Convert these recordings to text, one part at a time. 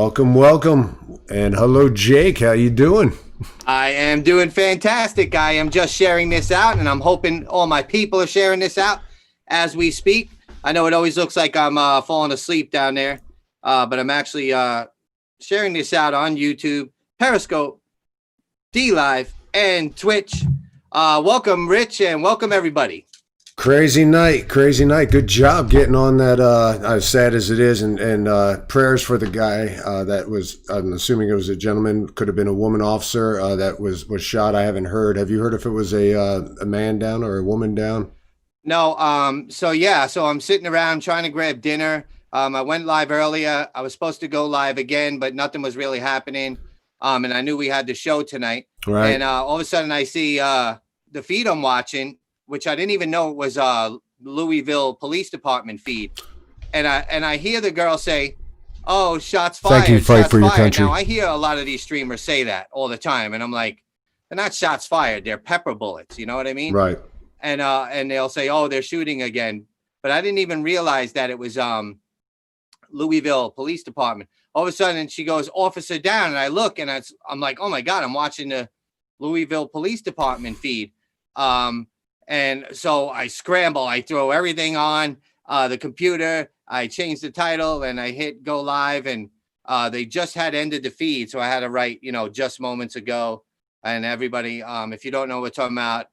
Welcome, and hello, Jake. How you doing? I am doing fantastic. I am just sharing this out, and I'm hoping all my people are sharing this out as we speak. I know it always looks like I'm falling asleep down there, but I'm actually sharing this out on YouTube, Periscope, D-Live, and Twitch. Welcome, Rich, and welcome, everybody. Crazy night. Good job getting on that, as sad as it is, and prayers for the guy that was, I'm assuming it was a gentleman, could have been a woman officer that was shot. I haven't heard. Have you heard if it was a man down or a woman down? No, so I'm sitting around trying to grab dinner. I went live earlier. I was supposed to go live again, but nothing was really happening. And I knew we had the show tonight. Right. And all of a sudden I see the feed I'm watching, which I didn't even know it was Louisville Police Department feed. And I hear the girl say, "Oh, shots fired. Thank you, fight for your country." Now I hear a lot of these streamers say that all the time. And I'm like, they're not shots fired. They're pepper bullets. You know what I mean? Right. And they'll say, "Oh, they're shooting again." But I didn't even realize that it was Louisville Police Department. All of a sudden she goes, "Officer down." And I look and I'm like, oh my God, I'm watching the Louisville Police Department feed. And so I scramble, I throw everything on the computer, I change the title and I hit go live, and they just had ended the feed. So I had to write, just moments ago. And everybody, if you don't know what we're talking about,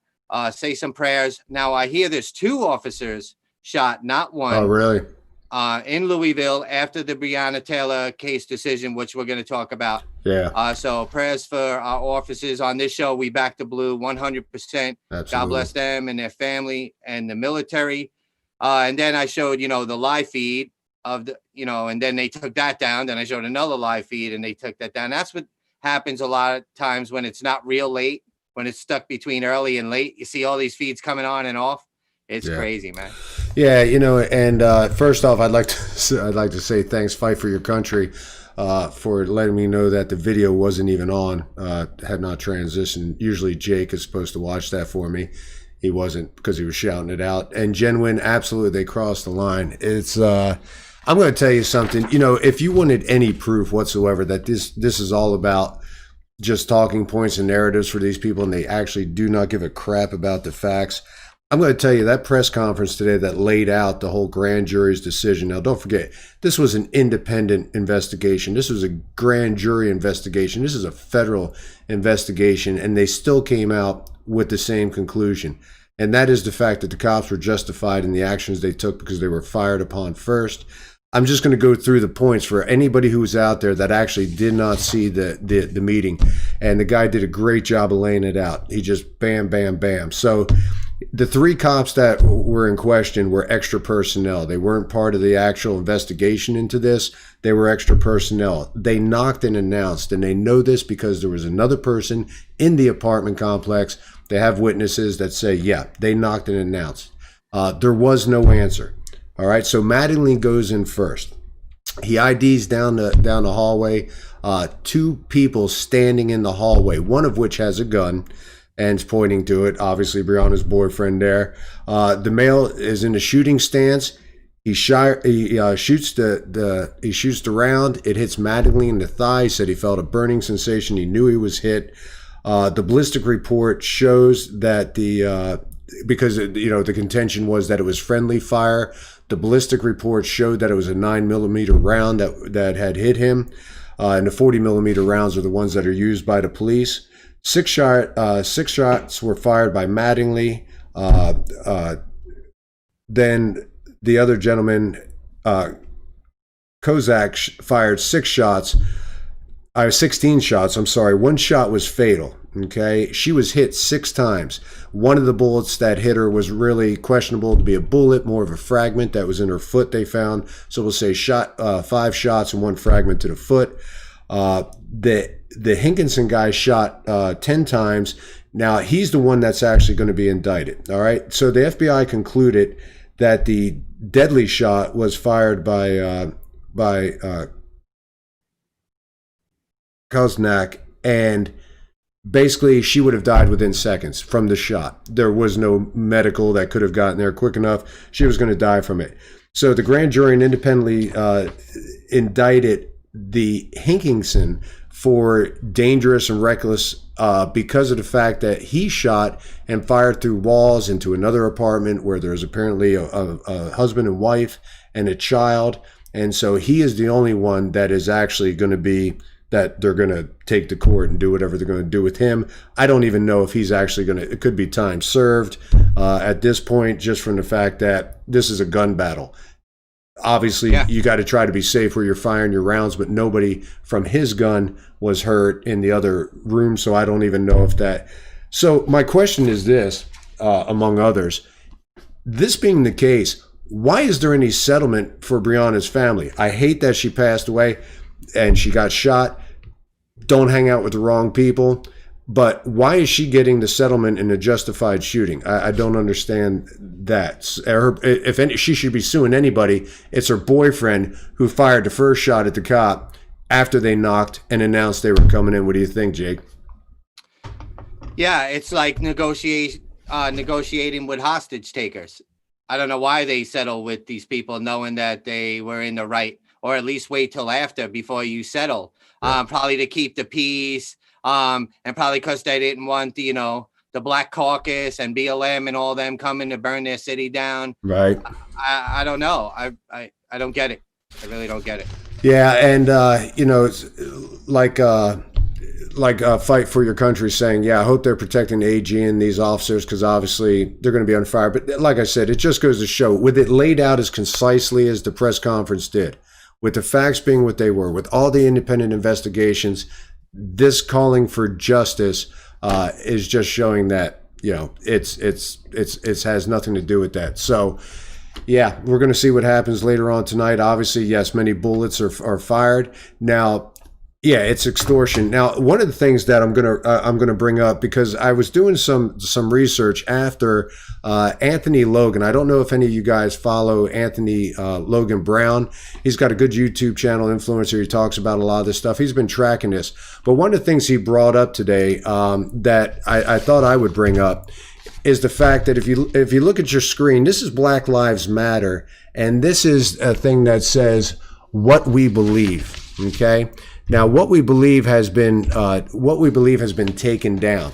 say some prayers. Now I hear there's 2 officers shot, not one. Oh, really? In Louisville after the Breonna Taylor case decision, which we're going to talk about. Yeah. So prayers for our officers on this show. We back the blue 100%. Absolutely. God bless them and their family and the military. And then I showed, the live feed of the, and then they took that down. Then I showed another live feed and they took that down. That's what happens a lot of times when it's not real late, when it's stuck between early and late. You see all these feeds coming on and off. It's crazy, man. Yeah, and first off, I'd like to say thanks, Fight for Your Country, for letting me know that the video wasn't even on, had not transitioned. Usually Jake is supposed to watch that for me. He wasn't because he was shouting it out. And Genuine, absolutely, they crossed the line. It's I'm going to tell you something. If you wanted any proof whatsoever that this is all about just talking points and narratives for these people, and they actually do not give a crap about the facts, I'm going to tell you that press conference today that laid out the whole grand jury's decision. Now, don't forget, this was an independent investigation. This was a grand jury investigation. This is a federal investigation, and they still came out with the same conclusion. And that is the fact that the cops were justified in the actions they took because they were fired upon first. I'm just going to go through the points for anybody who was out there that actually did not see the meeting. And the guy did a great job of laying it out. He just bam, bam, bam. So the 3 cops that were in question were extra personnel. They weren't part of the actual investigation into this. They were extra personnel. They knocked and announced, and they know this because there was another person in the apartment complex. They have witnesses that say, yeah, they knocked and announced. There was no answer. All right, so Mattingly goes in first. He IDs down the hallway. 2 people standing in the hallway, one of which has a gun and is pointing to it. Obviously, Breonna's boyfriend there. The male is in a shooting stance. He shoots the round. It hits Mattingly in the thigh. He said he felt a burning sensation. He knew he was hit. The ballistic report shows that because the contention was that it was friendly fire. The ballistic report showed that it was a 9mm round that had hit him, and the 40mm rounds are the ones that are used by the police. 6 shots were fired by Mattingly. Then the other gentleman, Kozak, fired 16 shots. I'm sorry. 1 shot was fatal. Okay. She was hit 6 times. One of the bullets that hit her was really questionable to be a bullet, more of a fragment that was in her foot they found. So we'll say 5 shots and 1 fragment to the foot. The Hinkinson guy shot 10 times. Now he's the one that's actually going to be indicted. All right. So the FBI concluded that the deadly shot was fired by Koznak, and basically she would have died within seconds from the shot. There was no medical that could have gotten there quick enough. She was going to die from it. So the grand jury independently indicted the Hinkinson for dangerous and reckless because of the fact that he shot and fired through walls into another apartment where there's apparently a husband and wife and a child. And so he is the only one that is actually going to be, that they're going to take to court and do whatever they're going to do with him. I don't even know if he's actually going to, it could be time served at this point, just from the fact that this is a gun battle. Obviously, you got to try to be safe where you're firing your rounds, but nobody from his gun was hurt in the other room, so I don't even know if that. So my question is this, among others, this being the case, why is there any settlement for Breonna's family? I hate that she passed away and she got shot. Don't hang out with the wrong people. But why is she getting the settlement in a justified shooting? I don't understand that. She should be suing anybody, it's her boyfriend who fired the first shot at the cop after they knocked and announced they were coming in. What do you think, Jake? Yeah, it's like negotiating with hostage takers. I don't know why they settle with these people knowing that they were in the right, or at least wait till after before you settle. Probably to keep the peace. And probably because they didn't want the Black Caucus and BLM and all them coming to burn their city down. Right. I don't know. I don't get it. I really don't get it. Yeah, and it's like Fight for Your Country saying, yeah, I hope they're protecting the AG and these officers because obviously they're going to be on fire. But like I said, it just goes to show, with it laid out as concisely as the press conference did, with the facts being what they were, with all the independent investigations, this calling for justice is just showing that it has nothing to do with that. So yeah, we're going to see what happens later on tonight. Obviously, yes, many bullets are fired. Now, yeah, it's extortion. Now, one of the things that I'm gonna bring up, because I was doing some research after Anthony Logan. I don't know if any of you guys follow Anthony Logan Brown. He's got a good YouTube channel, influencer. He talks about a lot of this stuff. He's been tracking this. But one of the things he brought up today that I thought I would bring up is the fact that if you look at your screen, this is Black Lives Matter, and this is a thing that says what we believe. Okay. Now, what we believe has been taken down.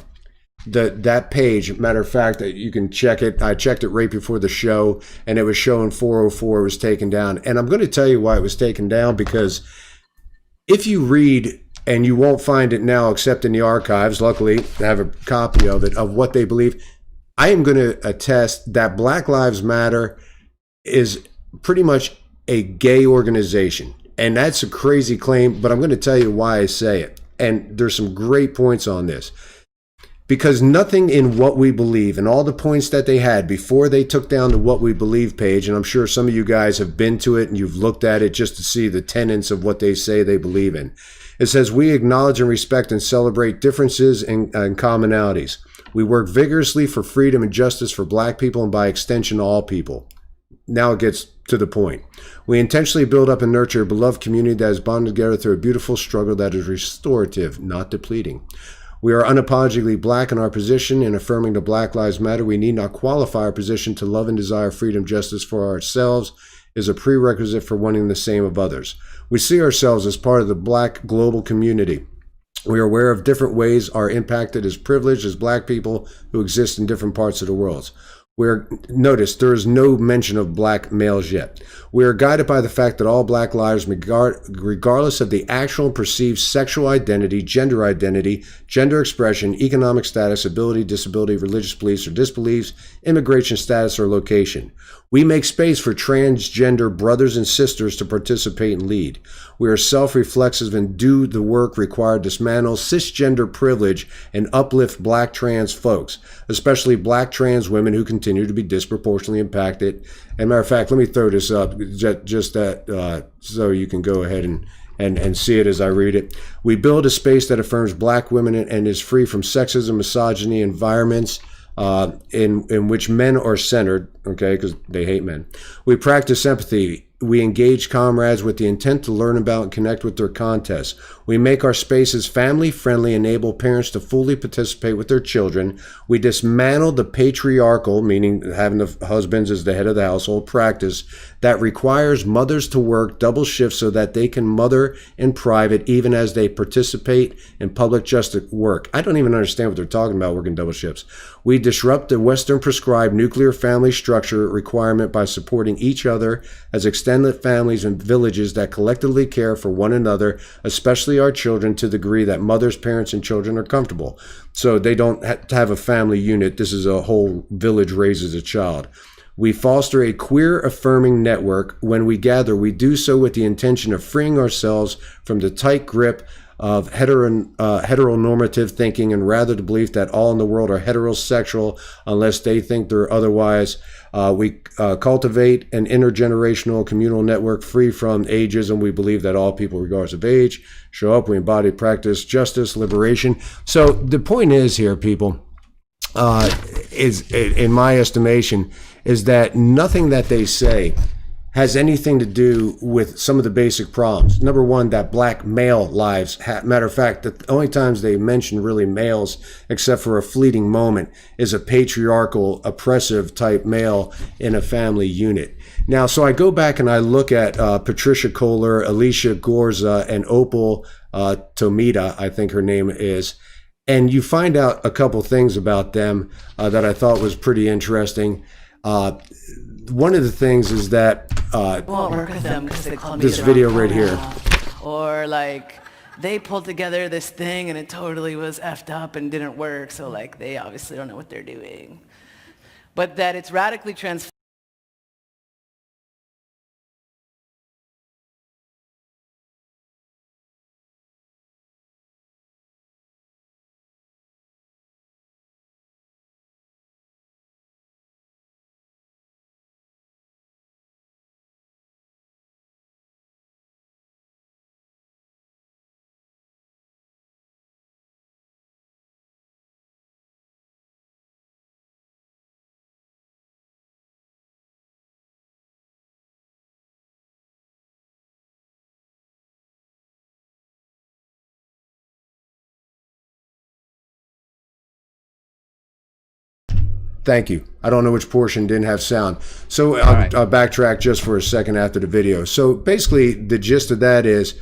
That page, matter of fact, that you can check it. I checked it right before the show, and it was showing 404 was taken down. And I'm going to tell you why it was taken down, because if you read, and you won't find it now except in the archives, luckily I have a copy of it, of what they believe. I am going to attest that Black Lives Matter is pretty much a gay organization. And that's a crazy claim, but I'm going to tell you why I say it. And there's some great points on this. Because nothing in What We Believe, and all the points that they had before they took down the What We Believe page, and I'm sure some of you guys have been to it and you've looked at it just to see the tenets of what they say they believe in. It says, we acknowledge and respect and celebrate differences and commonalities. We work vigorously for freedom and justice for Black people and by extension all people. Now it gets to the point. We intentionally build up and nurture a beloved community that is bonded together through a beautiful struggle that is restorative, not depleting. We are unapologetically Black in our position in affirming the Black Lives Matter. We need not qualify our position to love and desire freedom, justice for ourselves is a prerequisite for wanting the same of others. We see ourselves as part of the Black global community. We are aware of different ways are impacted as privileged as Black people who exist in different parts of the world. Notice there is no mention of Black males yet. We are guided by the fact that all Black lives, regardless of the actual and perceived sexual identity, gender expression, economic status, ability, disability, religious beliefs or disbeliefs, immigration status or location. We make space for transgender brothers and sisters to participate and lead. We are self-reflexive and do the work required to dismantle cisgender privilege and uplift Black trans folks, especially Black trans women who continue to be disproportionately impacted. And matter of fact, let me throw this up just that so you can go ahead and see it as I read it. We build a space that affirms black women and is free from sexism, misogyny, environments in which men are centered, okay, because they hate men. We practice empathy. We engage comrades with the intent to learn about and connect with their contests. We make our spaces family-friendly, enable parents to fully participate with their children. We dismantle the patriarchal, meaning having the husbands as the head of the household, practice that requires mothers to work double shifts so that they can mother in private even as they participate in public justice work. I don't even understand what they're talking about, working double shifts. We disrupt the Western prescribed nuclear family structure requirement by supporting each other as extended families and villages that collectively care for one another, especially our children, to the degree that mothers, parents, and children are comfortable. So they don't have to have a family unit. This is a whole village raises a child. We foster a queer affirming network. When we gather, we do so with the intention of freeing ourselves from the tight grip of heteronormative thinking and rather the belief that all in the world are heterosexual unless they think they're otherwise. We cultivate an intergenerational communal network free from ageism. We believe that all people, regardless of age, show up. We embody, practice justice, liberation. So the point is here, people, is in my estimation, is that nothing that they say has anything to do with some of the basic problems. Number one, that black male lives, matter of fact, the only times they mention really males, except for a fleeting moment, is a patriarchal, oppressive type male in a family unit. Now, so I go back and I look at Patricia Kohler, Alicia Gorza, and Opal Tomita, I think her name is, and you find out a couple things about them that I thought was pretty interesting. One of the things is that won't work with them because they call me this video right here. Or like they pulled together this thing and it totally was effed up and didn't work. So like they obviously don't know what they're doing. But that it's radically transformed. Thank you. I don't know which portion didn't have sound. So I'll backtrack just for a second after the video. So basically the gist of that is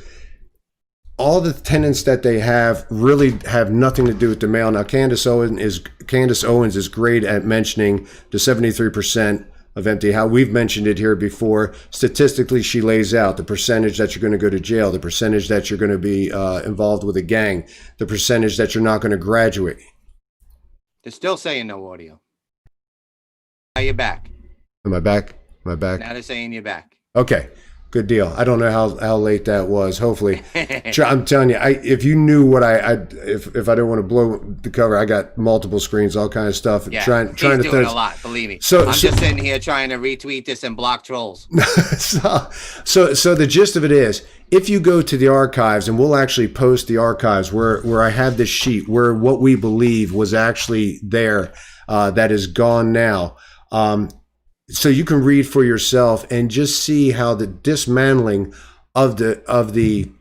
all the tenants that they have really have nothing to do with the male. Now, Candace Owens is great at mentioning the 73% of empty house. We've mentioned it here before. Statistically, she lays out the percentage that you're going to go to jail, the percentage that you're going to be involved with a gang, the percentage that you're not going to graduate. They're still saying no audio. Now you're back. Am I back? Am I back? Now they're saying you're back. Okay. Good deal. I don't know how late that was. Hopefully, I'm telling you, if you knew what if I don't want to blow the cover, I got multiple screens, all kind of stuff. Yeah, trying he's to doing a lot. Believe me. I'm just sitting here trying to retweet this and block trolls. So the gist of it is, if you go to the archives, and we'll actually post the archives where I have this sheet where what we believe was actually there, that is gone now. So you can read for yourself and just see how the dismantling of the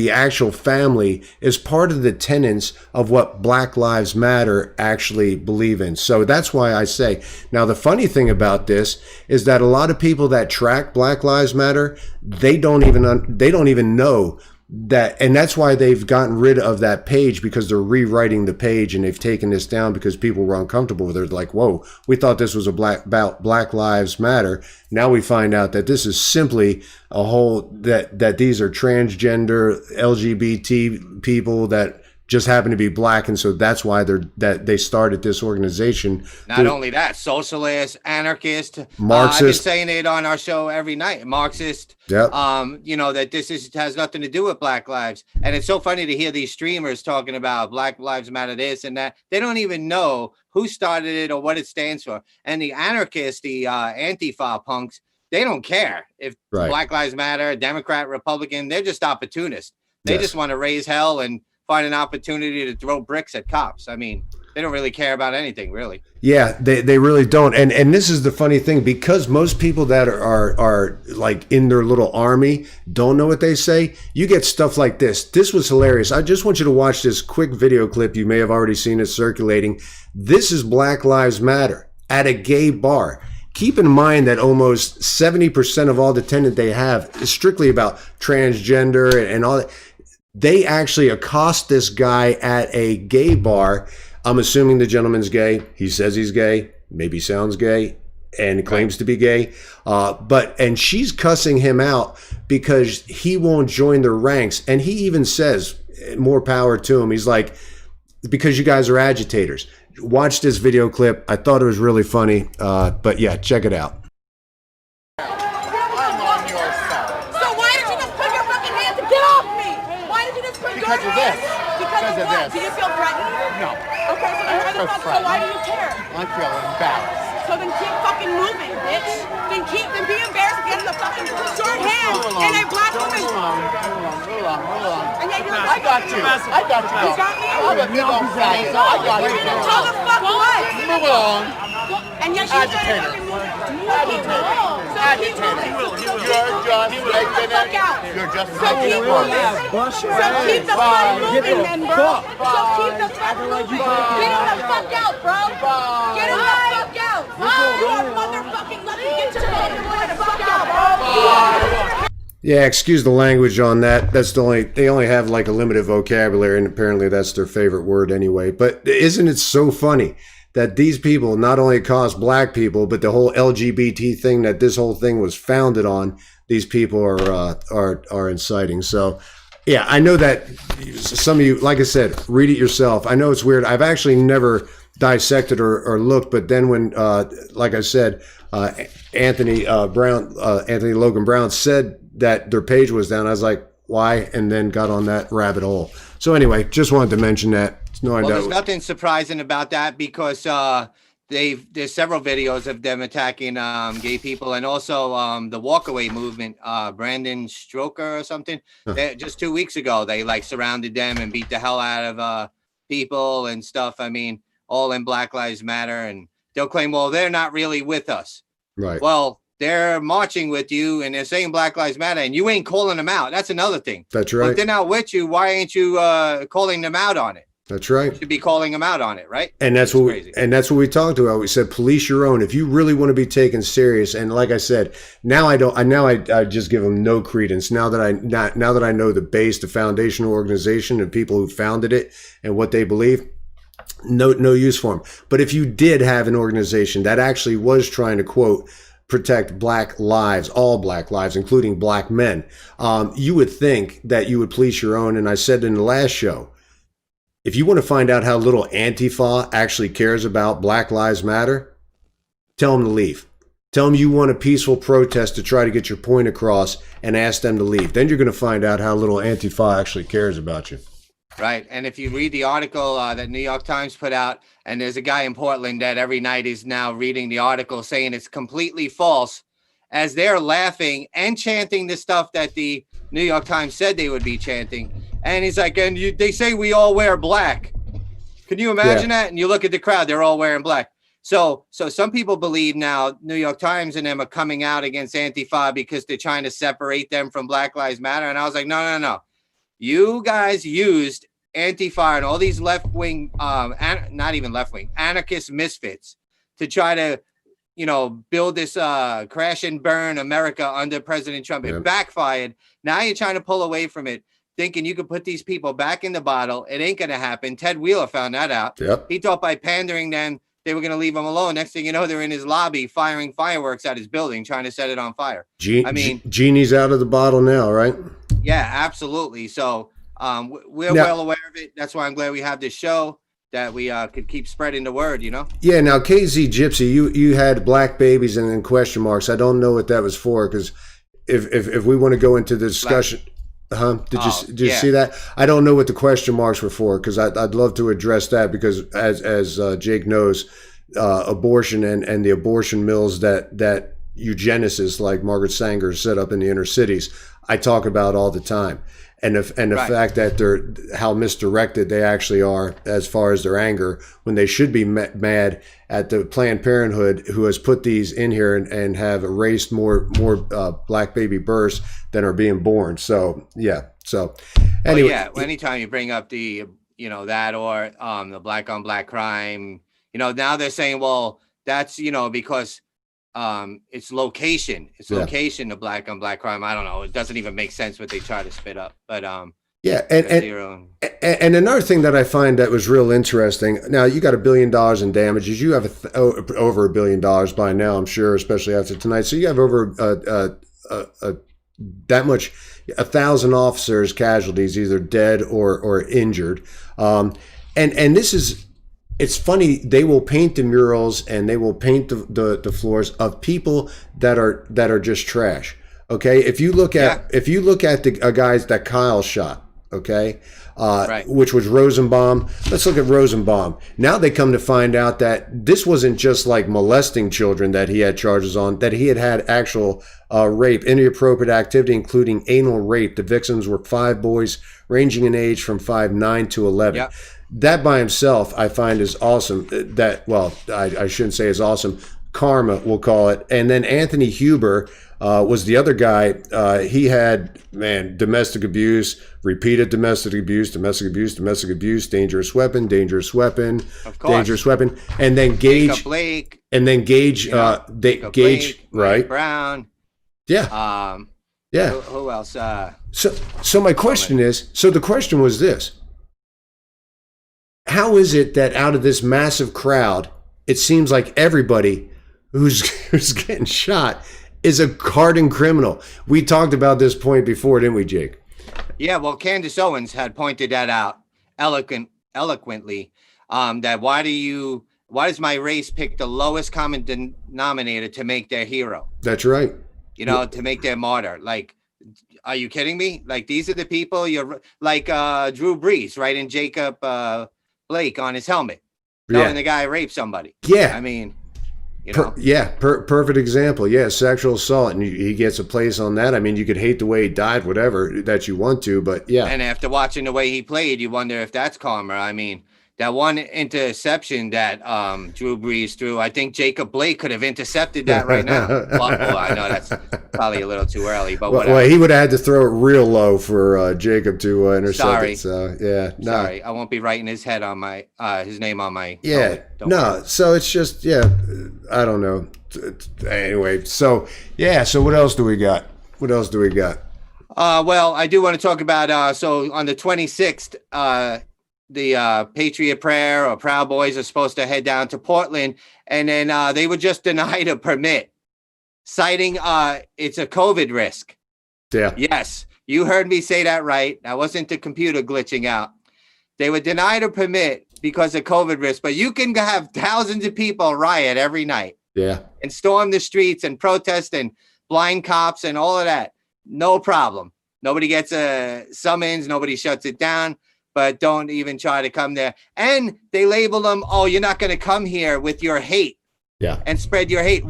actual family is part of the tenets of what Black Lives Matter actually believe in. So that's why I say, now the funny thing about this is that a lot of people that track Black Lives Matter, they don't even know that, and that's why they've gotten rid of that page, because they're rewriting the page and they've taken this down because people were uncomfortable with it. They're like, whoa, we thought this was about Black Lives Matter. Now we find out that this is simply a whole, that these are transgender LGBT people that just happen to be black, and so that's why they started this organization. Not only that, socialist, anarchist, Marxist. I've been saying it on our show every night. Marxist. Yep. That this has nothing to do with Black lives, and it's so funny to hear these streamers talking about Black Lives Matter, this and that. They don't even know who started it or what it stands for. And the anarchists, the Antifa punks, they don't care if Right. Black Lives Matter, Democrat, Republican. They're just opportunists. They Yes. just want to raise hell and find an opportunity to throw bricks at cops. I mean, they don't really care about anything, really. Yeah, they really don't. And this is the funny thing, because most people that are like in their little army don't know what they say. You get stuff like this. This was hilarious. I just want you to watch this quick video clip. You may have already seen it circulating. This is Black Lives Matter at a gay bar. Keep in mind that almost 70% of all the attendance they have is strictly about transgender and all that. They actually accost this guy at a gay bar. I'm assuming the gentleman's gay. He says he's gay, maybe sounds gay, and claims to be gay. And she's cussing him out because he won't join their ranks. And he even says, more power to him. He's like, because you guys are agitators. Watch this video clip. I thought it was really funny. But yeah, check it out. Because of this. Because of what? Do you feel threatened? No. Okay, so why do you care? I feel embarrassed. So then keep fucking moving, bitch. Then be embarrassed and get in the fucking short hand and a black woman. Hold on. And yet you're I got you. You got me? I'm a big old faggot. I got you. Tell the fuck what? Move along. And yet she's Agitator. Agitator. You're just making it. You're just making it worse. So keep the fuck moving then, bro. So keep the fuck moving. Get him the fuck out, bro. Get him the fuck out. You are motherfucking lucky. Get your motherfucking fuck out, bro. Yeah, excuse the language on that. That's they only have like a limited vocabulary, and apparently that's their favorite word anyway. But isn't it so funny that these people not only cost black people, but the whole LGBT thing that this whole thing was founded on, these people are inciting. So yeah, I know that some of you, like I said, read it yourself. I know it's weird. I've actually never dissected or looked, but then when, like I said, Anthony Logan Brown said that their page was down, I was like, why? And then got on that rabbit hole. So anyway, just wanted to mention that. There's nothing surprising about that, because there's several videos of them attacking gay people, and also the walkaway movement, Brandon Strutcure or something. Just 2 weeks ago, they like surrounded them and beat the hell out of people and stuff. I mean, all in Black Lives Matter, and they'll claim, well, they're not really with us. Right. Well, they're marching with you and they're saying Black Lives Matter, and you ain't calling them out. That's another thing. That's right. If they're not with you, why ain't you calling them out on it? That's right. You should be calling them out on it, right? And that's what we talked about. We said police your own. If you really want to be taken serious, and like I said, I just give them no credence. Now that I know the base, the foundational organization, and people who founded it and what they believe, no use for them. But if you did have an organization that actually was trying to, quote, protect black lives, all black lives, including black men, you would think that you would police your own. And I said in the last show, if you want to find out how little Antifa actually cares about Black Lives Matter, tell them to leave. Tell them you want a peaceful protest to try to get your point across, and ask them to leave. Then you're going to find out how little Antifa actually cares about you. Right. And if you read the article that New York Times put out, and there's a guy in Portland that every night is now reading the article saying it's completely false, as they're laughing and chanting the stuff that the New York Times said they would be chanting. And he's like, they say we all wear black. Can you imagine that? And you look at the crowd, they're all wearing black. So some people believe now New York Times and them are coming out against Antifa because they're trying to separate them from Black Lives Matter. And I was like, no. You guys used Antifa and all these left-wing, not even left-wing, anarchist misfits to try to, build this crash and burn America under President Trump. It backfired. Now you're trying to pull away from it, thinking you could put these people back in the bottle. It ain't going to happen. Ted Wheeler found that out. Yep. He thought by pandering them, they were going to leave him alone. Next thing you know, they're in his lobby firing fireworks at his building, trying to set it on fire. Genie's out of the bottle now, right? Yeah, absolutely. So we're well aware of it. That's why I'm glad we have this show, that we could keep spreading the word, Yeah. Now, KZ Gypsy, you had black babies and then question marks. I don't know what that was for, because if we want to go into the discussion, did you see that? I don't know what the question marks were for, because I'd love to address that, because as Jake knows, abortion and the abortion mills that eugenicists like Margaret Sanger set up in the inner cities, I talk about all the time. And the fact that they're how misdirected they actually are as far as their anger, when they should be mad at the Planned Parenthood, who has put these in here and have erased more black baby births than are being born. So yeah. So anyway, anytime you bring up the that or the black on black crime, now they're saying, well, that's because it's location. Location, the black on black crime. I don't know. It doesn't even make sense what they try to spit up. But and another thing that I find that was real interesting. Now you got $1 billion in damages. You have over $1 billion by now, I'm sure, especially after tonight. So you have over that much, 1,000 officers casualties, either dead or injured. And this is. It's funny, they will paint the murals and they will paint the floors of people that are just trash. Okay, if you look at the guys that Kyle shot, okay, which was Rosenbaum. Let's look at Rosenbaum. Now they come to find out that this wasn't just like molesting children that he had charges on, that he had actual rape, inappropriate activity, including anal rape. The victims were 5 boys ranging in age from 5, 9 to 11. Yep. That by himself, I find, is awesome. I shouldn't say is awesome. Karma, we'll call it. And then Anthony Huber was the other guy. He had, domestic abuse, repeated domestic abuse, dangerous weapon, dangerous weapon, and then Gage. Jacob Blake. And then Gage, Gage, Blake, right? Brown. Yeah. Yeah. Who else? So my question is, so the question was this. How is it that out of this massive crowd, it seems like everybody who's getting shot is a hardened criminal? We talked about this point before, didn't we, Jake? Yeah, well, Candace Owens had pointed that out eloquently. That why does my race pick the lowest common denominator to make their hero? That's right. To make their martyr. Like, are you kidding me? Like, these are the people you're like Drew Brees, right? And Jacob Blake on his helmet, knowing the guy raped somebody. Yeah. I mean, perfect example. Yeah, sexual assault, and he gets a place on that. I mean, you could hate the way he died, whatever that you want to, but yeah. And after watching the way he played, you wonder if that's karma. I mean, that one interception that Drew Brees threw, I think Jacob Blake could have intercepted that right now. Well, I know that's probably a little too early, but whatever. Well, he would have had to throw it real low for Jacob to intercept it. So yeah, no. Sorry, I won't be writing his head on my his name on my. Yeah, no. So it's just I don't know. Anyway, so yeah. So what else do we got? Well, I do want to talk about so on the 26th. The Patriot Prayer or Proud Boys are supposed to head down to Portland, and then they were just denied a permit, citing it's a COVID risk. Yeah. Yes, you heard me say that right. That wasn't the computer glitching out. They were denied a permit because of COVID risk, but you can have thousands of people riot every night. Yeah. And storm the streets and protest and blind cops and all of that. No problem. Nobody gets a summons. Nobody shuts it down. But don't even try to come there. And they label them, oh, you're not going to come here with your hate. Yeah. And spread your hate.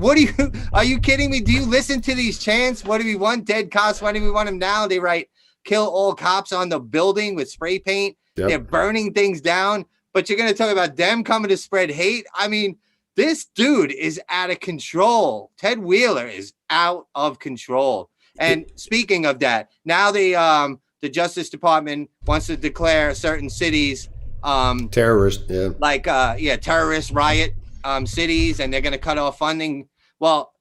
Are you kidding me? Do you listen to these chants? What do we want? Dead cops. Why do we want them now? They write, kill all cops on the building with spray paint. Yep. They're burning things down. But you're going to talk about them coming to spread hate? I mean, this dude is out of control. Ted Wheeler is out of control. And speaking of that, now the Justice Department wants to declare certain cities terrorist, terrorist riot cities, and they're going to cut off funding. Well,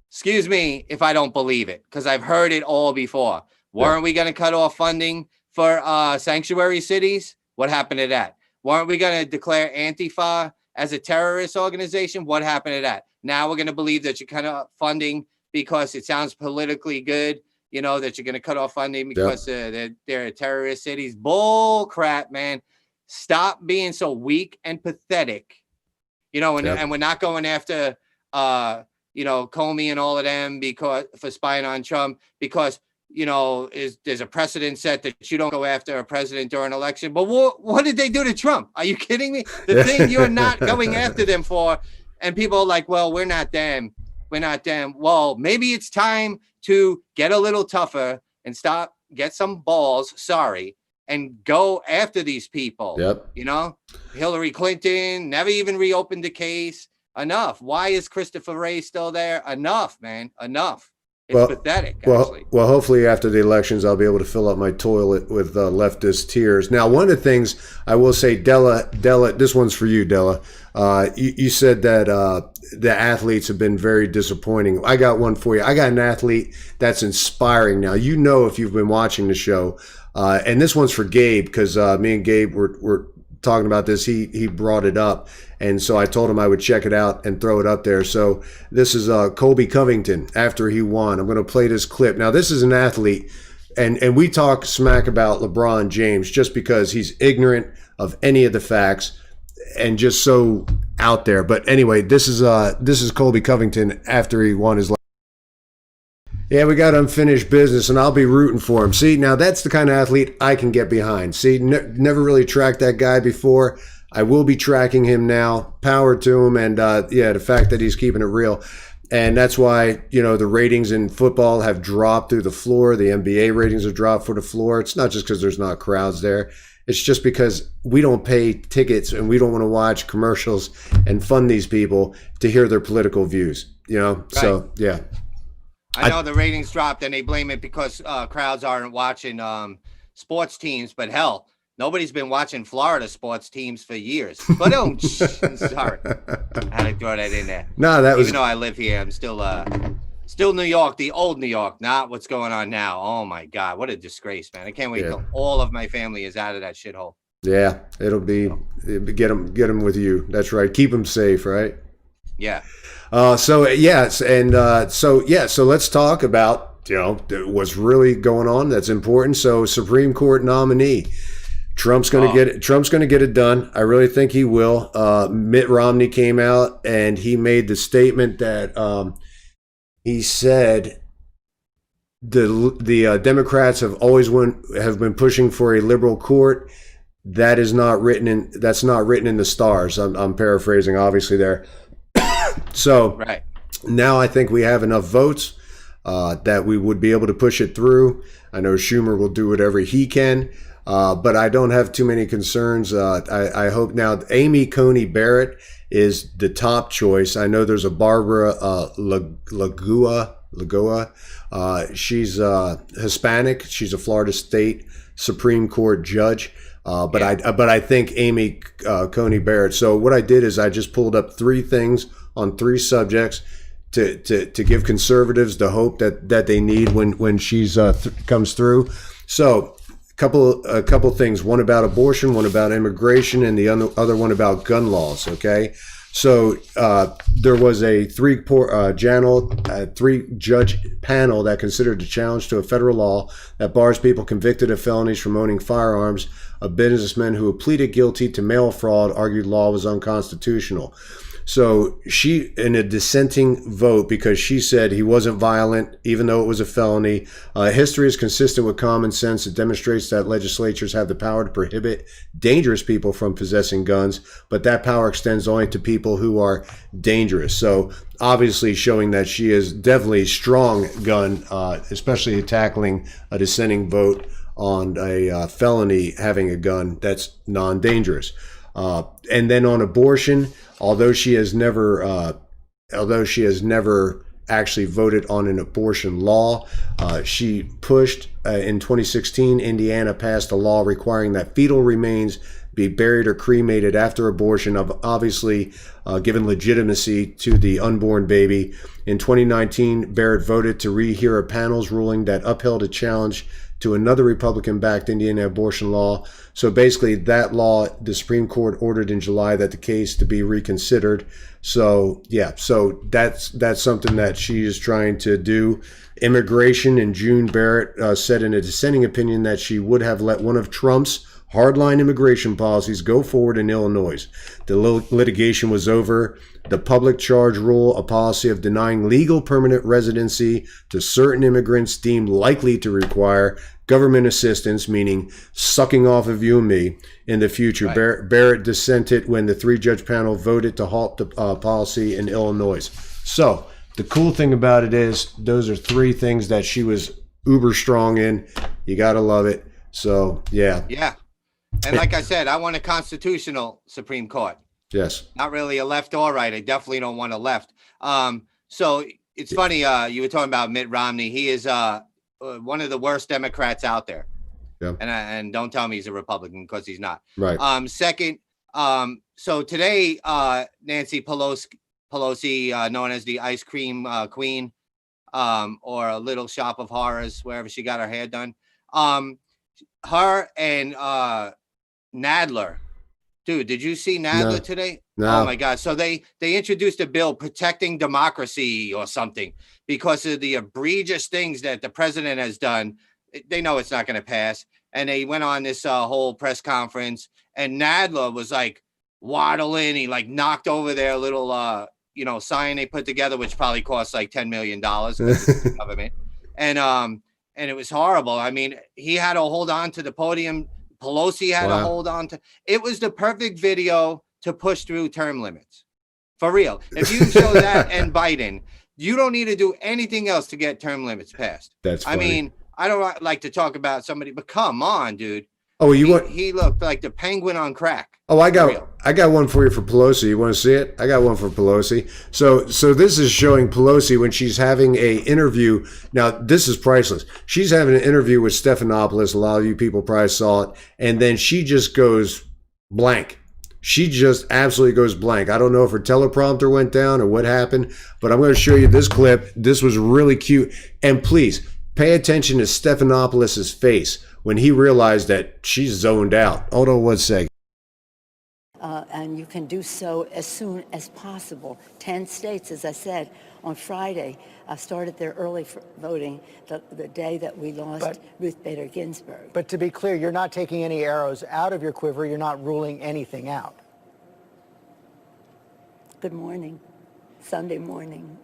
excuse me if I don't believe it, because I've heard it all before. Weren't we going to cut off funding for sanctuary cities? What happened to that? Weren't we going to declare Antifa as a terrorist organization? What happened to that? Now we're going to believe that you cut off funding because it sounds politically good. That you're going to cut off funding because they're terrorist cities. Bull crap, man. Stop being so weak and pathetic. And we're not going after, Comey and all of them for spying on Trump because, there's a precedent set that you don't go after a president during an election. But what did they do to Trump? Are you kidding me? The thing you're not going after them for, and people are like, well, we're not them. we're not them. Well, maybe it's time to get a little tougher and get some balls, and go after these people. Yep. You know, Hillary Clinton never even reopened the case. Enough. Why is Christopher Wray still there? Enough, man. Enough. It's pathetic, actually. Well, hopefully after the elections, I'll be able to fill up my toilet with leftist tears. Now, one of the things I will say, Della, this one's for you, Della. You said that the athletes have been very disappointing. I got one for you. I got an athlete that's inspiring now. You know, if you've been watching the show, and this one's for Gabe, because me and Gabe were talking about this. He brought it up, and so I told him I would check it out and throw it up there. So this is Colby Covington after he won. I'm going to play this clip. Now, this is an athlete, and we talk smack about LeBron James just because he's ignorant of any of the facts and just so out there. But anyway, this is Colby Covington after he won his. Yeah, we got unfinished business, and I'll be rooting for him. See, now that's the kind of athlete I can get behind. See, never really tracked that guy before. I will be tracking him now. Power to him, and the fact that he's keeping it real. And that's why, the ratings in football have dropped through the floor. The NBA ratings have dropped for the floor. It's not just because there's not crowds there. It's just because we don't pay tickets and we don't want to watch commercials and fund these people to hear their political views, Right. So, yeah. I know the ratings dropped and they blame it because crowds aren't watching sports teams, but hell, nobody's been watching Florida sports teams for years. But sorry, I had to throw that in there. No, even though I live here, I'm still New York, the old New York, not what's going on now. Oh my God, what a disgrace, man! I can't wait till all of my family is out of that shithole. Yeah, it'll get them with you. That's right. Keep them safe, right? Yeah. So let's talk about, what's really going on that's important. So Supreme Court nominee, Trump's going to get it. Trump's going to get it done. I really think he will. Mitt Romney came out and he made the statement that he said the Democrats have been pushing for a liberal court. That's not written in the stars. I'm paraphrasing, obviously there. So right. Now I think we have enough votes that we would be able to push it through. I know Schumer will do whatever he can, but I don't have too many concerns. I hope now Amy Coney Barrett is the top choice. I know there's a Barbara Lagoa. She's Hispanic. She's a Florida State Supreme Court judge. But I think Amy Coney Barrett. So what I did is I just pulled up 3 things on 3 subjects to give conservatives the hope that they need when she's comes through. So a couple things. One about abortion, one about immigration, and the other one about gun laws. Okay. So there was a 3-judge panel that considered a challenge to a federal law that bars people convicted of felonies from owning firearms. A businessman who pleaded guilty to mail fraud argued law was unconstitutional. So she, in a dissenting vote, because she said he wasn't violent, even though it was a felony. History is consistent with common sense. It demonstrates that legislatures have the power to prohibit dangerous people from possessing guns, but that power extends only to people who are dangerous. So obviously showing that she is definitely strong gun, especially tackling a dissenting vote on a felony having a gun that's non-dangerous. And then on abortion, although she has never actually voted on an abortion law, she pushed in 2016. Indiana passed a law requiring that fetal remains be buried or cremated after abortion, obviously given legitimacy to the unborn baby. In 2019, Barrett voted to rehear a panel's ruling that upheld a challenge to another Republican-backed Indiana abortion law. So basically that law, the Supreme Court ordered in July that the case to be reconsidered. So that's something that she is trying to do. Immigration, in June, Barrett said in a dissenting opinion that she would have let one of Trump's hardline immigration policies go forward in Illinois. The litigation was over. The public charge rule, a policy of denying legal permanent residency to certain immigrants deemed likely to require government assistance, meaning sucking off of you and me in the future. Right. Barrett dissented when the 3-judge panel voted to halt the policy in Illinois. So The cool thing about it is those are 3 things that she was uber strong in. You got to love it. So, yeah. Yeah. And like I said, I want a constitutional Supreme Court. Yes. Not really a left or right. I definitely don't want a left. So it's funny. You were talking about Mitt Romney. He is one of the worst Democrats out there. Yeah. And don't tell me he's a Republican, because he's not. Right. Second, so today, Nancy Pelosi, known as the ice cream queen, or a Little Shop of Horrors, wherever she got her hair done. Her and Nadler. Dude, did you see Nadler today? No. Oh my God. So they introduced a bill protecting democracy or something because of the egregious things that the president has done. They know it's not going to pass. And they went on this whole press conference, and Nadler was like waddling. He like knocked over their little, sign they put together, which probably cost like $10 million. Government. And it was horrible. I mean, he had to hold on to the podium. Pelosi had to hold on to. It was the perfect video to push through term limits. For real. If you show that and Biden, you don't need to do anything else to get term limits passed. That's funny. I mean, I don't like to talk about somebody, but come on, dude. Oh, he looked like the penguin on crack. Oh, I got one for you for Pelosi. You want to see it? I got one for Pelosi. So this is showing Pelosi when she's having a interview. Now, this is priceless. She's having an interview with Stephanopoulos. A lot of you people probably saw it. And then she just goes blank. She just absolutely goes blank. I don't know if her teleprompter went down or what happened, but I'm going to show you this clip. This was really cute. And please pay attention to Stephanopoulos' face when he realized that she's zoned out. Hold on one second. And you can do so as soon as possible. 10 states, as I said, on Friday started their early voting the day that we lost Ruth Bader Ginsburg. But to be clear, you're not taking any arrows out of your quiver. You're not ruling anything out. Good morning. Sunday morning.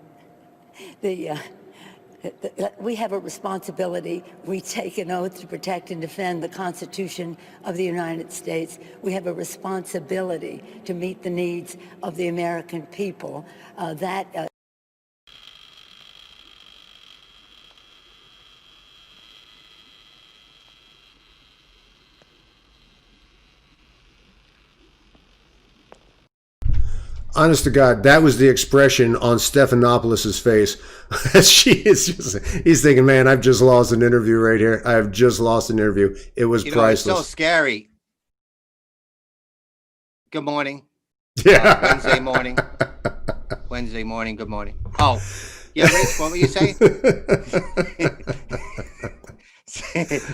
We have a responsibility. We take an oath to protect and defend the Constitution of the United States. We have a responsibility to meet the needs of the American people. Honest to God, that was the expression on Stephanopoulos' face. He's thinking, man, I've just lost an interview right here. I have just lost an interview. It was priceless. It's so scary. Good morning. Yeah. Wednesday morning. Good morning. Oh, yeah, Rich, what were you saying?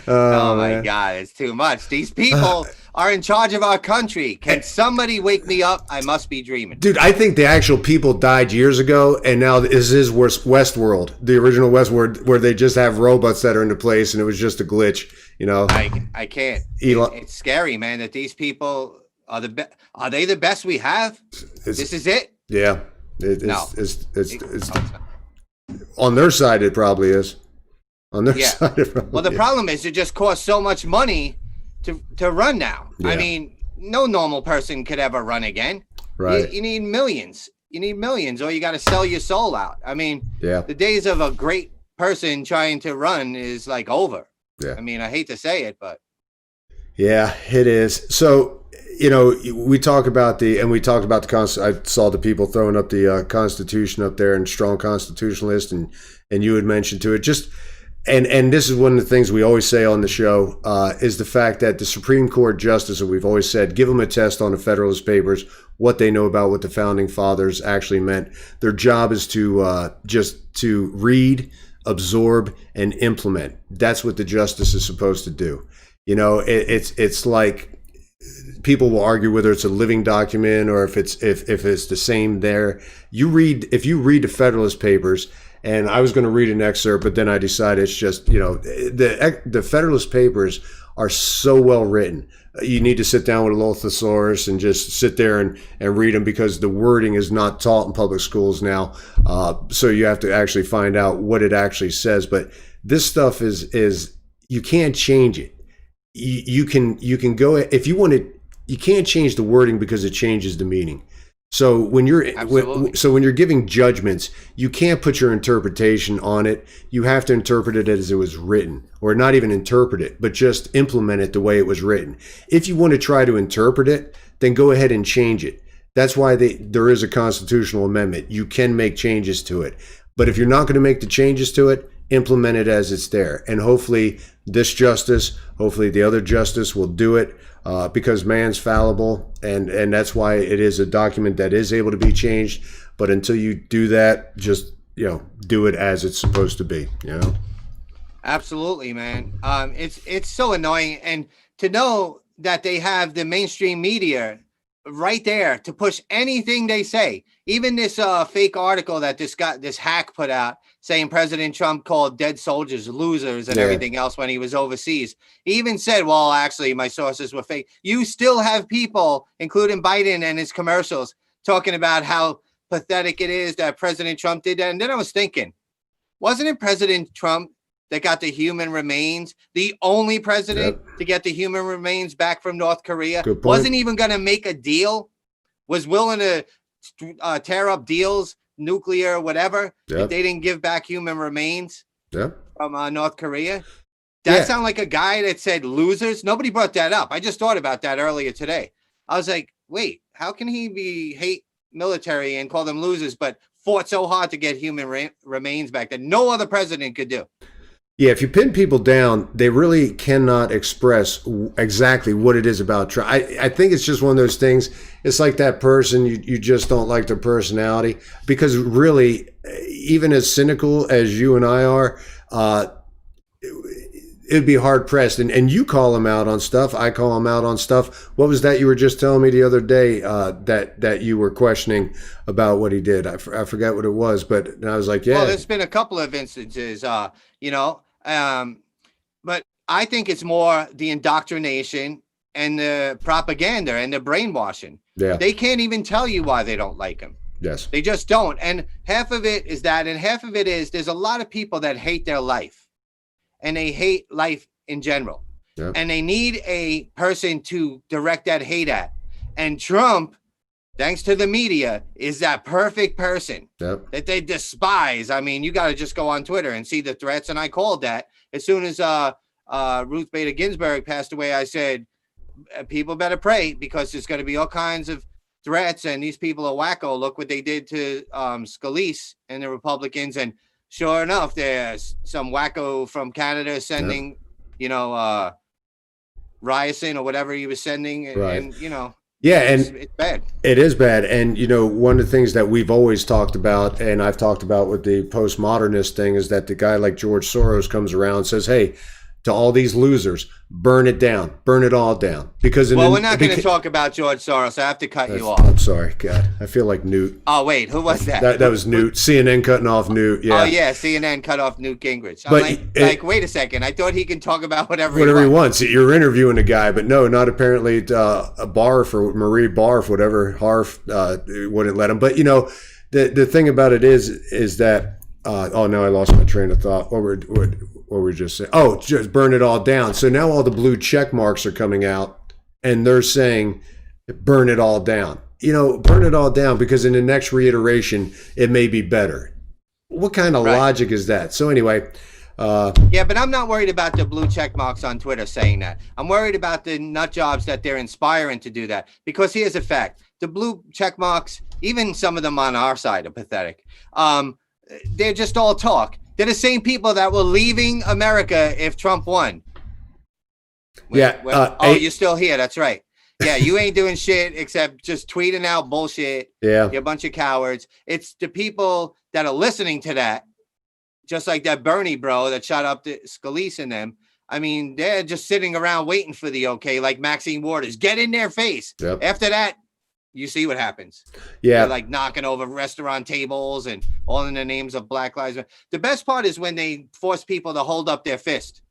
Oh my God, it's too much. These people are in charge of our country. Can somebody wake me up? I must be dreaming. Dude, I think the actual people died years ago, and now this is Westworld, the original Westworld, where they just have robots that are into place, and it was just a glitch, you know? I can't. It's scary, man, that these people are are they the best we have? This is it? Yeah. No. It's on their side, it probably is. On their side, it probably Well, the problem is it just costs so much money to run now. Yeah. I mean, no normal person could ever run again. Right. You need millions. You need millions, or you got to sell your soul out. I mean, the days of a great person trying to run is like over. Yeah. I mean, I hate to say it, but. Yeah, it is. So, you know, we talked about the I saw the people throwing up the Constitution up there and strong constitutionalist, and you had mentioned to it just. And this is one of the things we always say on the show is the fact that the Supreme Court justice, and we've always said, give them a test on the Federalist Papers, what they know about what the Founding Fathers actually meant. Their job is to just to read, absorb, and implement. That's what the justice is supposed to do. You know, it's like people will argue whether it's a living document or if it's the same there. If you read the Federalist Papers. And I was going to read an excerpt, but then I decided it's just, you know, the Federalist Papers are so well written. You need to sit down with a little thesaurus and just sit there and read them, because the wording is not taught in public schools now. So you have to actually find out what it actually says. But this stuff is you can't change it. You can go if you want to. You can't change the wording because it changes the meaning. So when you're Absolutely. so when you're giving judgments, you can't put your interpretation on it. You have to interpret it as it was written, or not even interpret it, but just implement it the way it was written. If you want to try to interpret it, then go ahead and change it. That's why there is a constitutional amendment. You can make changes to it. But if you're not going to make the changes to it, implement it as it's there. And hopefully this justice, hopefully the other justice will do it, because man's fallible. And that's why it is a document that is able to be changed. But until you do that, just, do it as it's supposed to be, Absolutely, man. It's so annoying, and to know that they have the mainstream media right there to push anything they say. Even this fake article that this hack put out saying President Trump called dead soldiers losers and everything else when he was overseas. He even said, well, actually, my sources were fake. You still have people, including Biden and his commercials, talking about how pathetic it is that President Trump did that. And then I was thinking, wasn't it President Trump that got the human remains, the only president to get the human remains back from North Korea? Good point. Wasn't even going to make a deal, was willing to tear up deals, nuclear, whatever, if they didn't give back human remains from North Korea. That sound like a guy that said losers. Nobody brought that up. I just thought about that earlier today. I was like, wait, how can he hate military and call them losers, but fought so hard to get human remains back that no other president could do? Yeah, if you pin people down, they really cannot express exactly what it is about Trump. I think it's just one of those things. It's like that person, you just don't like their personality. Because really, even as cynical as you and I are, it'd be hard pressed. And you call him out on stuff. I call him out on stuff. What was that you were just telling me the other day that you were questioning about what he did? I forgot what it was, but I was like, yeah. Well, there's been a couple of instances, but I think it's more the indoctrination and the propaganda and the brainwashing. Yeah. They can't even tell you why they don't like him. Yes. They just don't. And half of it is that, and half of it is there's a lot of people that hate their life, and they hate life in general. Yeah. And they need a person to direct that hate at. And Trump, thanks to the media, is that perfect person that they despise. I mean, you got to just go on Twitter and see the threats. And I called that as soon as Ruth Bader Ginsburg passed away. I said, people better pray, because there's going to be all kinds of threats. And these people are wacko. Look what they did to Scalise and the Republicans. And sure enough, there's some wacko from Canada sending, Ryerson or whatever he was sending. And yeah, and it's bad. It is bad. And, one of the things that we've always talked about, and I've talked about with the postmodernist thing, is that the guy like George Soros comes around and says, hey, to all these losers, burn it down, burn it all down. Because we're not going to talk about George Soros. I have to cut you off. I'm sorry, God. I feel like Newt. Oh, wait, who was that? That was Newt. CNN cutting off Newt. Yeah. Oh, yeah, CNN cut off Newt Gingrich. I'm wait a second. I thought he can talk about whatever he wants. You're interviewing a guy, but no, not apparently a Barf or Marie Barf, whatever, Harf wouldn't let him. But, the thing about it is that, now I lost my train of thought. What were we just saying? Oh, just burn it all down. So now all the blue check marks are coming out, and they're saying, burn it all down. Burn it all down, because in the next reiteration, it may be better. What kind of logic is that? So anyway. Yeah, but I'm not worried about the blue check marks on Twitter saying that. I'm worried about the nut jobs that they're inspiring to do that. Because here's a fact. The blue check marks, even some of them on our side, are pathetic. They're just all talk. They're the same people that were leaving America if Trump won. You're still here. That's right. Yeah, you ain't doing shit except just tweeting out bullshit. Yeah. You're a bunch of cowards. It's the people that are listening to that, just like that Bernie bro that shot up the Scalise and them. I mean, they're just sitting around waiting for the okay, like Maxine Waters. Get in their face. Yep. After that, you see what happens. Yeah. They're like knocking over restaurant tables and all in the names of Black Lives Matter. The best part is when they force people to hold up their fist.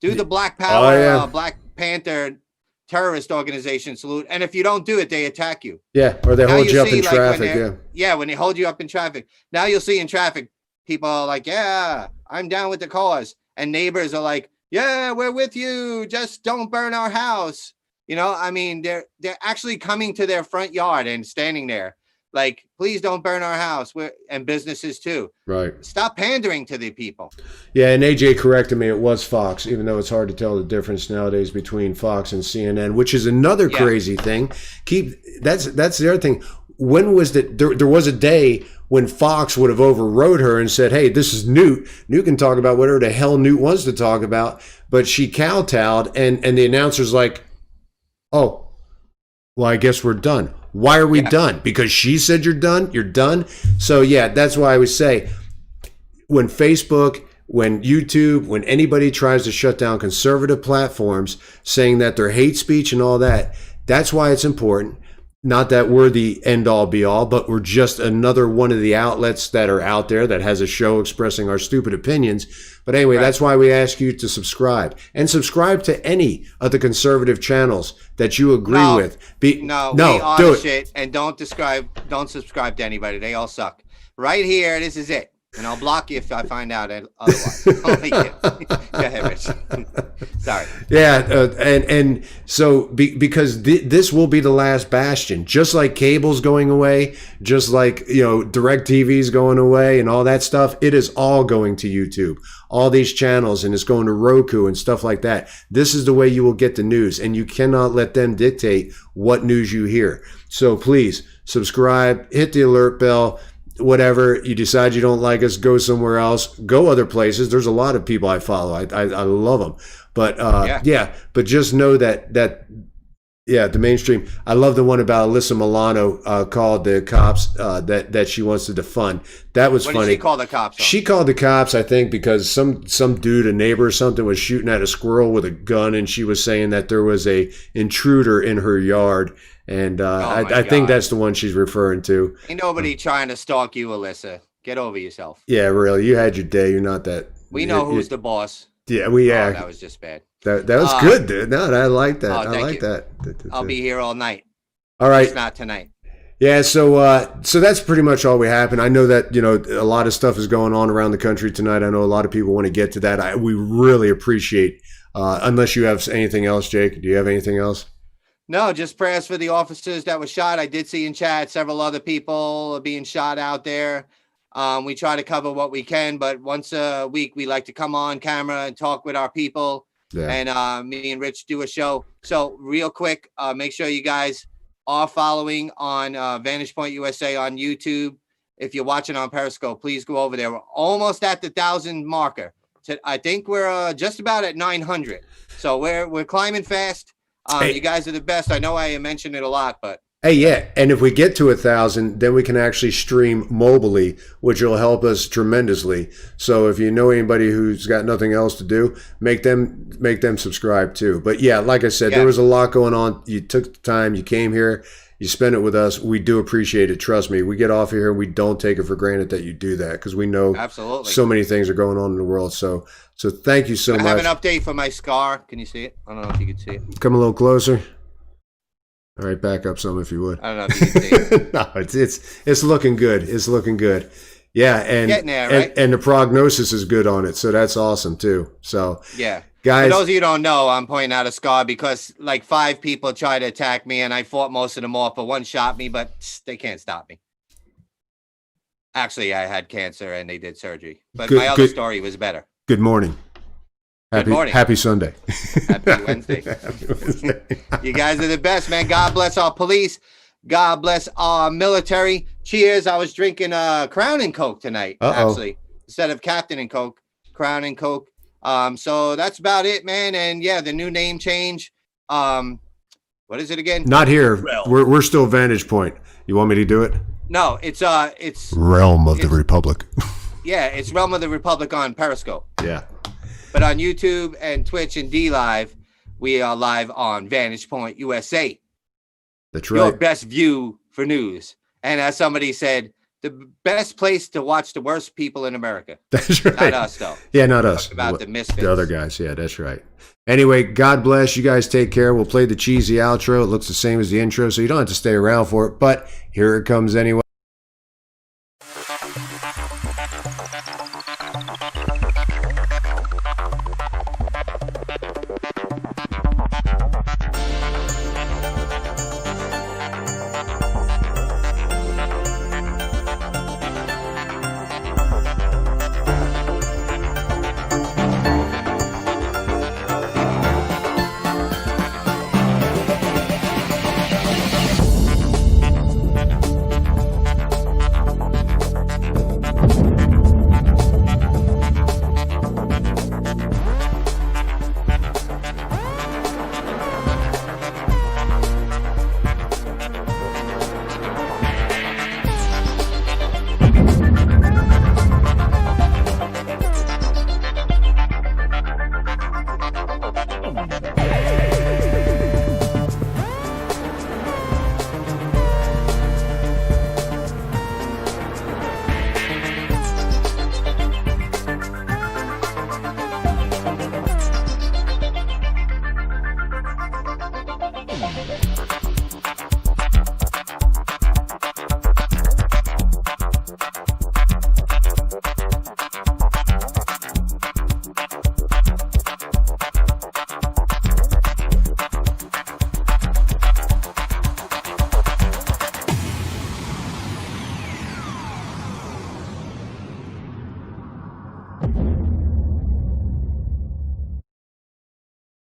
Do the Black Power, Black Panther terrorist organization salute. And if you don't do it, they attack you. Yeah. Or they hold you up in traffic. Yeah. When they hold you up in traffic. Now you'll see in traffic, people are like, yeah, I'm down with the cause. And neighbors are like, yeah, we're with you. Just don't burn our house. You know, I mean, they're actually coming to their front yard and standing there like, please don't burn our house. And businesses too. Right. Stop pandering to the people. Yeah, and AJ corrected me. It was Fox, even though it's hard to tell the difference nowadays between Fox and CNN, which is another crazy thing. That's the other thing. When was that? There was a day when Fox would have overrode her and said, hey, this is Newt. Newt can talk about whatever the hell Newt wants to talk about. But she kowtowed, and the announcer's like, oh, well, I guess we're done. Why are we done? Because she said you're done? You're done? So, yeah, that's why I would say when Facebook, when YouTube, when anybody tries to shut down conservative platforms saying that they're hate speech and all that, that's why it's important. Not that we're the end all be all, but we're just another one of the outlets that are out there that has a show expressing our stupid opinions. But anyway, that's why we ask you to subscribe and subscribe to any of the conservative channels that you agree with. No, we are the shit, and don't subscribe to anybody. They all suck. Right here, this is it. And I'll block you if I find out otherwise. Go ahead, Rich. Sorry. Yeah, and so because this will be the last bastion, just like cable's going away, just like direct TV's going away, and all that stuff. It is all going to YouTube, all these channels, and it's going to Roku and stuff like that. This is the way you will get the news, and you cannot let them dictate what news you hear. So please subscribe, hit the alert bell. Whatever you decide you don't like us, go somewhere else, go other places. There's a lot of people I follow. I love them, but but just know that the mainstream. I love the one about Alyssa Milano called the cops that she wants to defund. That was funny. What did she call the cops on? She called the cops, I think, because some dude, a neighbor or something, was shooting at a squirrel with a gun, and she was saying that there was a intruder in her yard. And I think that's the one she's referring to. Ain't nobody trying to stalk you, Alyssa. Get over yourself. Yeah, really. You had your day. You're not that. We know who's the boss. Yeah, that was just bad. That was good, dude. No, I like that. I like that. I'll be here all night. All right. Just not tonight. Yeah, so that's pretty much all we happen. I know that a lot of stuff is going on around the country tonight. I know a lot of people want to get to that. We really appreciate. Unless you have anything else, Jake. Do you have anything else? No, just prayers for the officers that were shot. I did see in chat several other people being shot out there. We try to cover what we can, but once a week we like to come on camera and talk with our people. Yeah. And me and Rich do a show. So real quick, make sure you guys are following on Vantage Point USA on YouTube. If you're watching on Periscope, please go over there. We're almost at the 1,000 marker. I think we're just about at 900. So we're climbing fast. You guys are the best. I know I mentioned it a lot, but hey, yeah. And if we get to 1,000, then we can actually stream mobily, which will help us tremendously. So if you know anybody who's got nothing else to do, make them subscribe too. But yeah, like I said, there was a lot going on. You took the time, you came here, you spent it with us. We do appreciate it. Trust me. We get off here and we don't take it for granted that you do that, because we know so many things are going on in the world. So thank you so much. I have an update for my scar. Can you see it? I don't know if you can see it. Come a little closer. All right, back up some if you would. I don't know if you can see it. No, it's looking good. It's looking good. Yeah, and getting there, right? and the prognosis is good on it, so that's awesome too. So yeah, guys. For those of you who don't know, I'm pointing out a scar because like 5 people tried to attack me, and I fought most of them off, but one shot me, but they can't stop me. Actually, I had cancer and they did surgery, but my other story was better. Good morning. Good morning. Happy Sunday. Happy Wednesday. Happy Wednesday. You guys are the best, man. God bless our police. God bless our military. Cheers. I was drinking Crown and Coke tonight, actually. Instead of Captain and Coke, Crown and Coke. So that's about it, man. And yeah, the new name change. What is it again? Not here. We're still Vantage Point. You want me to do it? No, it's Realm of the Republic. Yeah, it's Realm of the Republic on Periscope. Yeah. But on YouTube and Twitch and D Live, we are live on Vantage Point USA. That's right. Your best view for news. And as somebody said, the best place to watch the worst people in America. That's right. Not us, though. Yeah, not us. About the misfits. The other guys. Yeah, that's right. Anyway, God bless. You guys take care. We'll play the cheesy outro. It looks the same as the intro, so you don't have to stay around for it. But here it comes anyway.